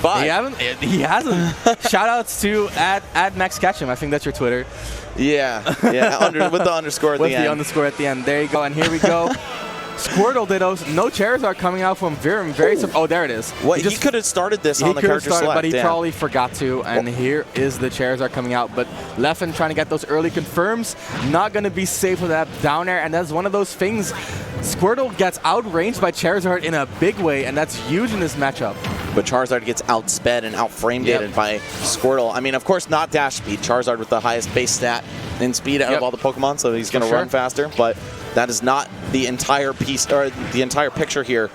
5. He hasn't. Shoutouts to at Max Ketchum. I think that's your Twitter. Yeah, with the underscore at the end. With the underscore at the end. There you go. And here we go. Squirtle Dittos. No Charizard coming out from Virum. Oh, there it is. What, he could have started this on the character select. But he probably forgot to. And here is the Charizard coming out. But Leffen trying to get those early confirms. Not going to be safe with that down air. And that's one of those things. Squirtle gets outranged by Charizard in a big way. And that's huge in this matchup. But Charizard gets outsped and outframe-dated by Squirtle. I mean, of course, not dash speed. Charizard with the highest base stat in speed out of all the Pokemon, so he's going to run faster. But that is not the entire piece, or the entire picture here.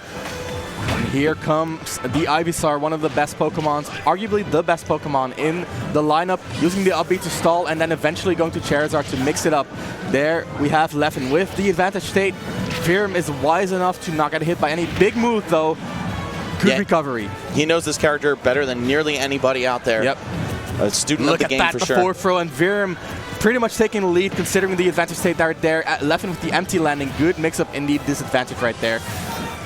And here comes the Ivysaur, one of the best Pokemons, arguably the best Pokemon in the lineup, using the up B to stall and then eventually going to Charizard to mix it up. There we have Leffen with the advantage state. Virum is wise enough to not get hit by any big move, though. Good recovery. He knows this character better than nearly anybody out there. Yep. A student of the game for sure. Look at that, the forward throw, and Virum pretty much taking the lead considering the advantage state right there. Leffen with the empty landing. Good mix-up in the disadvantage right there.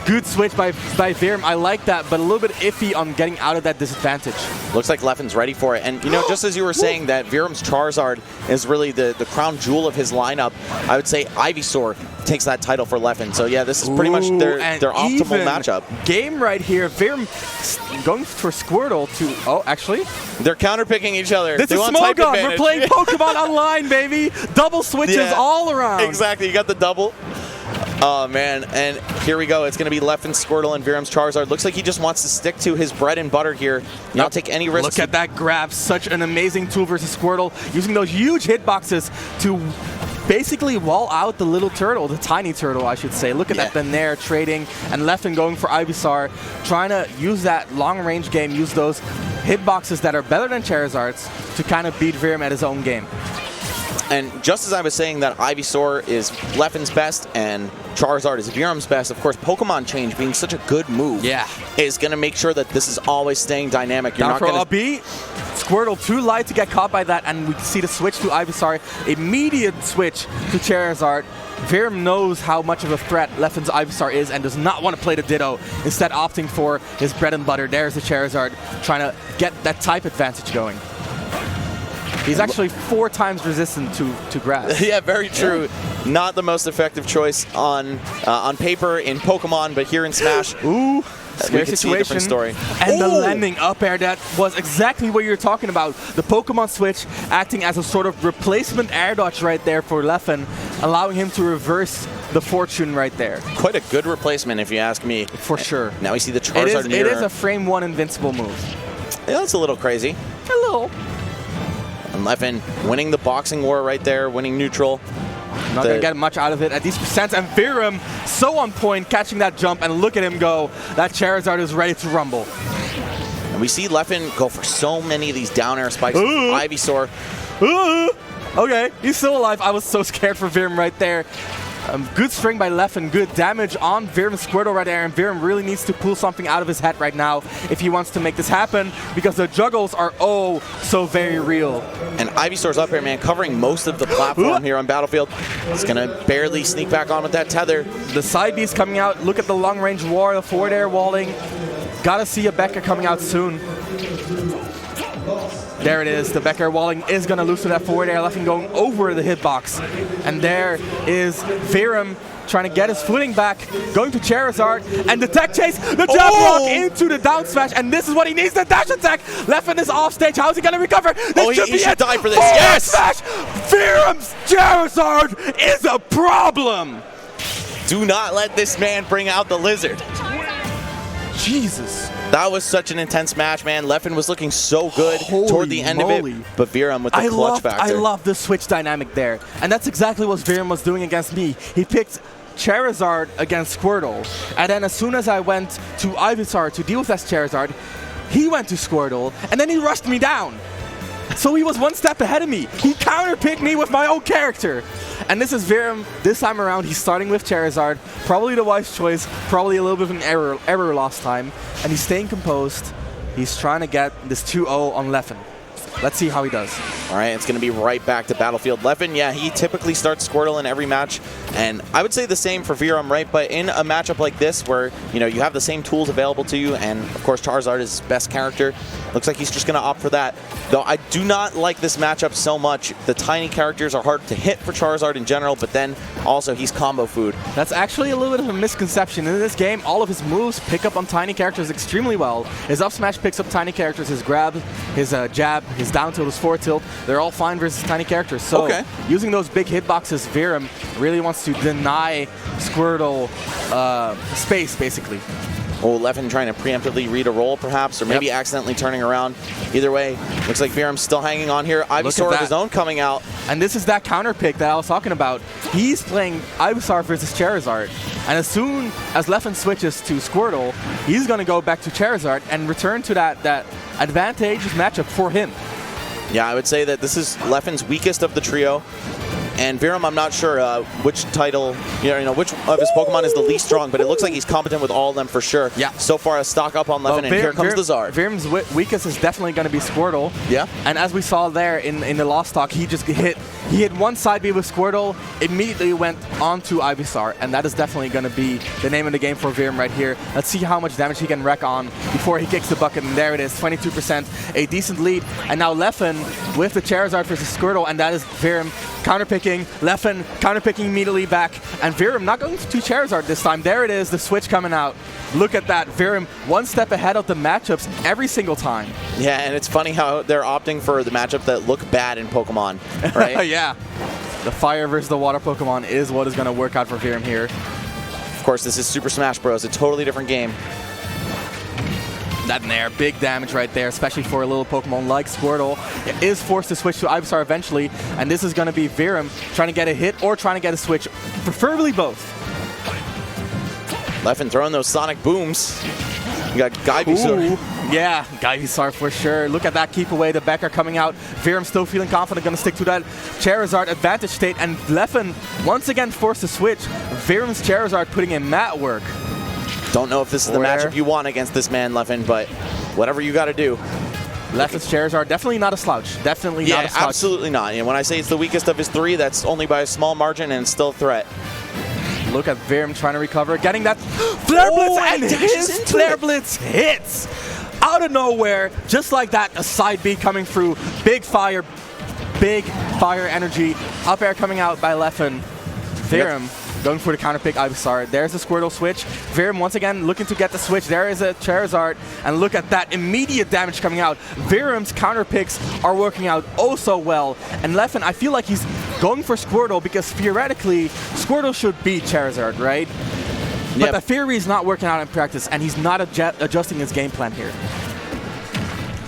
Good switch by Virum. I like that, but a little bit iffy on getting out of that disadvantage. Looks like Leffen's ready for it. And, you know, just as you were saying that Virum's Charizard is really the crown jewel of his lineup, I would say Ivysaur takes that title for Leffen. So, yeah, this is pretty much their optimal matchup. Game right here. Virum going for Squirtle to... Oh, actually? They're counterpicking each other. This is Smogon. We're playing Pokemon Online, baby. Double switches all around. Exactly. You got the double. Oh, man. And here we go. It's going to be Leffen, Squirtle, and Virum's Charizard. Looks like he just wants to stick to his bread and butter here. Not take any risks. Look at that grab. Such an amazing tool versus Squirtle. Using those huge hitboxes to basically wall out the little turtle, the tiny turtle, I should say. Look at that Benair trading, and Leffen going for Ivysaur, trying to use that long-range game, use those hitboxes that are better than Charizard's to kind of beat Virum at his own game. And just as I was saying that Ivysaur is Leffen's best and Charizard is Virum's best, of course, Pokemon Change being such a good move is going to make sure that this is always staying dynamic. You're not going to beat Squirtle too light to get caught by that, and we see the switch to Ivysaur. Immediate switch to Charizard. Virum knows how much of a threat Leffen's Ivysaur is and does not want to play the Ditto, instead opting for his bread and butter. There's the Charizard trying to get that type advantage going. He's actually 4 times resistant to grass. Yeah, very true. Yeah. Not the most effective choice on paper in Pokemon, but here in Smash, we can see a different story. And the landing up air, that was exactly what you're talking about. The Pokemon Switch acting as a sort of replacement air dodge right there for Leffen, allowing him to reverse the fortune right there. Quite a good replacement, if you ask me. For sure. Now we see the Charizard mirror. It is a frame 1 invincible move. Yeah, that's a little crazy. A little. And Leffen winning the boxing war right there, winning neutral. Not going to get much out of it at these percents. And Virum so on point, catching that jump, and look at him go. That Charizard is ready to rumble. And we see Leffen go for so many of these down air spikes. Ivysaur. Okay, he's still alive. I was so scared for Virum right there. Good string by Leffen, good damage on Virum's Squirtle right there, and Virum really needs to pull something out of his head right now if he wants to make this happen, because the juggles are oh so very real. And Ivysaur's up here, man, covering most of the platform here on Battlefield. He's going to barely sneak back on with that tether. The side B's coming out. Look at the long-range war, the forward air walling. Gotta see a Becker coming out soon. There it is. The back air walling is going to lose to that forward air. Leffen going over the hitbox. And there is Virum trying to get his footing back, going to Charizard, and the tech chase, the jab rock into the down smash, and this is what he needs, the dash attack. Leffen is off stage. How's he going to recover? This he should die for this. Yes! Smash. Virum's Charizard is a problem. Do not let this man bring out the lizard. Jesus. That was such an intense match, man. Leffen was looking so good toward the end of it, but Virum with the clutch factor. I love the switch dynamic there, and that's exactly what Virum was doing against me. He picked Charizard against Squirtle, and then as soon as I went to Ivysaur to deal with that Charizard, he went to Squirtle, and then he rushed me down. So he was 1 step ahead of me. He counterpicked me with my own character. And this is Virum. This time around, he's starting with Charizard. Probably the wise choice. Probably a little bit of an error last time. And he's staying composed. He's trying to get this 2-0 on Leffen. Let's see how he does. All right, it's going to be right back to Battlefield. Leffen, yeah, he typically starts Squirtle in every match, and I would say the same for Virum, right? But in a matchup like this where, you know, you have the same tools available to you, and of course Charizard is his best character, looks like he's just going to opt for that. Though I do not like this matchup so much. The tiny characters are hard to hit for Charizard in general, but then also he's combo food. That's actually a little bit of a misconception. In this game, all of his moves pick up on tiny characters extremely well. His up smash picks up tiny characters, his grab, his jab, his down tilt, his forward tilt, they're all fine versus tiny characters. So using those big hitboxes, Virum really wants to deny Squirtle space, basically. Oh, Leffen trying to preemptively read a roll, perhaps, or maybe accidentally turning around. Either way, looks like Virum's still hanging on here. Ivysaur of his own coming out. And this is that counter pick that I was talking about. He's playing Ivysaur versus Charizard. And as soon as Leffen switches to Squirtle, he's going to go back to Charizard and return to that advantageous matchup for him. Yeah, I would say that this is Leffen's weakest of the trio. And Virum, I'm not sure which title, you know, which of his Pokemon is the least strong, but it looks like he's competent with all of them for sure. Yeah. So far, a stock up on Leffen, and here comes the Zard. Virum's weakest is definitely going to be Squirtle. Yeah. And as we saw there in the Lost Talk, he hit one side B with Squirtle, immediately went onto Ivysaur, and that is definitely going to be the name of the game for Virum right here. Let's see how much damage he can wreck on before he kicks the bucket, and there it is, 22%, a decent lead. And now Leffen with the Charizard versus Squirtle, and that is Virum counterpicking, Leffen counterpicking immediately back, and Virum not going to Charizard this time. There it is, the switch coming out. Look at that, Virum one step ahead of the matchups every single time. Yeah, and it's funny how they're opting for the matchup that look bad in Pokemon, right? Yeah. The fire versus the water Pokemon is what is going to work out for Virum here. Of course, this is Super Smash Bros. A totally different game. That in there, big damage right there, especially for a little Pokemon like Squirtle. It is forced to switch to Ivysaur eventually, and this is going to be Virum trying to get a hit or trying to get a switch, preferably both. Leffen throwing those sonic booms. You got Ivysaur. Yeah, Ivysaur for sure. Look at that keep away, the Becker coming out. Virum still feeling confident, going to stick to that Charizard advantage state, and Leffen once again forced to switch. Virum's Charizard putting in mat work. Don't know if this is the matchup you want against this man, Leffen, but whatever you got to do. Leffen's Charizard, definitely not a slouch. Definitely not a slouch. Yeah, absolutely not. And when I say it's the weakest of his three, that's only by a small margin, and it's still a threat. Look at Virum trying to recover, getting that Flare Blitz, and his Flare Blitz hits out of nowhere, just like that. A side B coming through, big fire energy, up air coming out by Leffen. Virum going for the counter pick Ivysaur. There's the Squirtle switch. Virum once again looking to get the switch. There is a Charizard, and look at that immediate damage coming out. Virum's counter picks are working out oh so well. And Leffen, I feel like he's going for Squirtle because theoretically Squirtle should beat Charizard, right? But the theory is not working out in practice, and he's not adjusting his game plan here.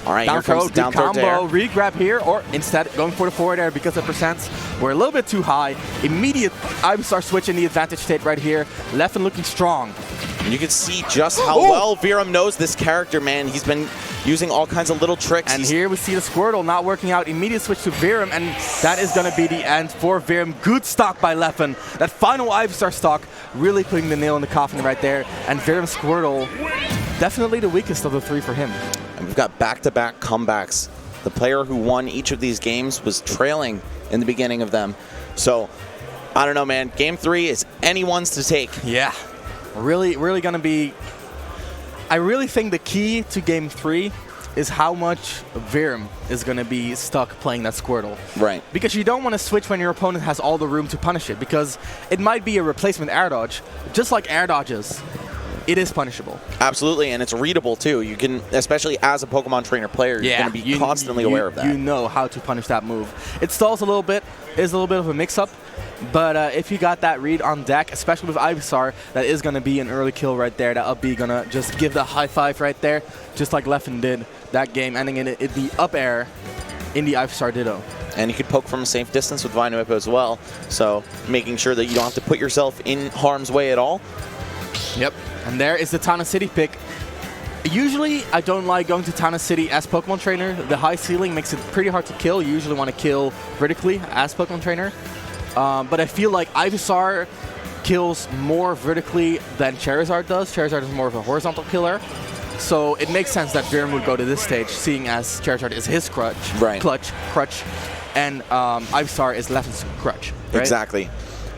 All right, here comes the down throw combo, re-grab here, or instead going for the forward air because the percents were a little bit too high. Immediate Ivysaur switch in the advantage state right here. Leffen looking strong. And you can see just how well Virum knows this character, man. He's been using all kinds of little tricks. And here we see the Squirtle not working out. Immediate switch to Virum, and that is going to be the end for Virum. Good stock by Leffen. That final Ivysaur stock really putting the nail in the coffin right there. And Virum Squirtle, definitely the weakest of the three for him. And we've got back-to-back comebacks. The player who won each of these games was trailing in the beginning of them. So, I don't know, man. Game 3 is anyone's to take. Yeah. Really going to be... I really think the key to Game 3 is how much Virum is going to be stuck playing that Squirtle. Right. Because you don't want to switch when your opponent has all the room to punish it, because it might be a replacement air dodge. Just like air dodges, it is punishable. Absolutely, and it's readable too. You can, especially as a Pokemon trainer player, you're going to be constantly aware of that. You know how to punish that move. It stalls a little bit, is a little bit of a mix-up, but if you got that read on deck, especially with Ivysaur, that is going to be an early kill right there. That up B going to just give the high five right there, just like Leffen did that game, ending in the up air in the Ivysaur Ditto. And you could poke from a safe distance with Vine Whip as well, so making sure that you don't have to put yourself in harm's way at all. Yep. And there is the Tana City pick. Usually, I don't like going to Tana City as Pokemon trainer. The high ceiling makes it pretty hard to kill. You usually want to kill vertically as Pokemon trainer. But I feel like Ivysaur kills more vertically than Charizard does. Charizard is more of a horizontal killer. So it makes sense that Virum would go to this stage, seeing as Charizard is his crutch, and Ivysaur is Leffen's crutch. Right? Exactly.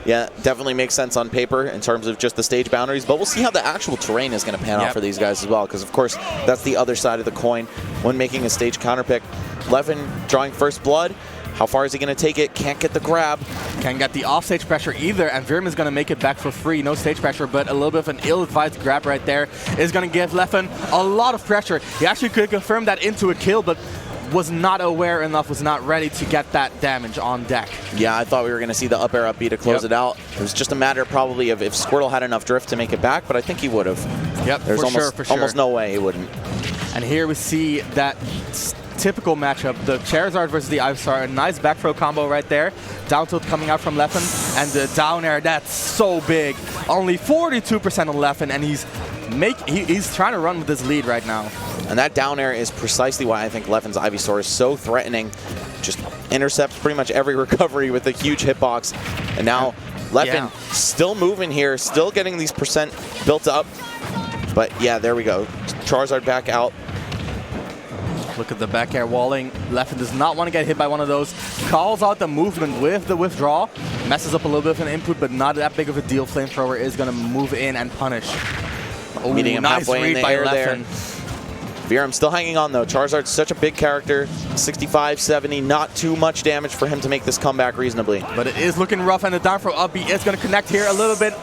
Yeah, definitely makes sense on paper in terms of just the stage boundaries, but we'll see how the actual terrain is going to pan out for these guys as well, because of course that's the other side of the coin when making a stage counter pick. Leffen drawing first blood. How far is he going to take it? Can't get the grab. Can't get the off-stage pressure either, and Virum is going to make it back for free. No stage pressure, but a little bit of an ill-advised grab right there is going to give Leffen a lot of pressure. He actually could confirm that into a kill, but was not aware enough, was not ready to get that damage on deck. Yeah, I thought we were going to see the up air up B to close it out. It was just a matter probably of if Squirtle had enough drift to make it back, but I think he would have. Yep, There's for sure. almost no way he wouldn't. And here we see that typical matchup, the Charizard versus the Ivysaur. A nice back throw combo right there. Down tilt coming out from Leffen, and the down air, that's so big. Only 42% on Leffen, and he's trying to run with this lead right now. And that down air is precisely why I think Leffen's Ivysaur is so threatening. Just intercepts pretty much every recovery with a huge hitbox. And now Leffen still moving here, still getting these percent built up. But yeah, there we go. Charizard back out. Look at the back air walling. Leffen does not want to get hit by one of those. Calls out the movement with the withdraw. Messes up a little bit of an input, but not that big of a deal. Flamethrower is going to move in and punish. Oh, meeting him nice halfway in the air there. Virum still hanging on though. Charizard's such a big character. 65, 70, not too much damage for him to make this comeback reasonably. But it is looking rough, and the down throw up B is going to connect here a little bit.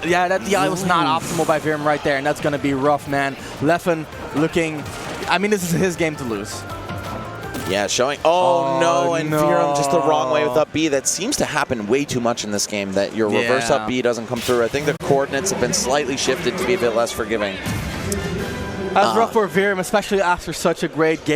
Yeah, that DI was not optimal by Virum right there, and that's going to be rough, man. Leffen looking, I mean, this is his game to lose. Yeah, showing, no, and Virum just the wrong way with up B. That seems to happen way too much in this game, that your reverse up B doesn't come through. I think the coordinates have been slightly shifted to be a bit less forgiving. That was rough for Virum, especially after such a great game.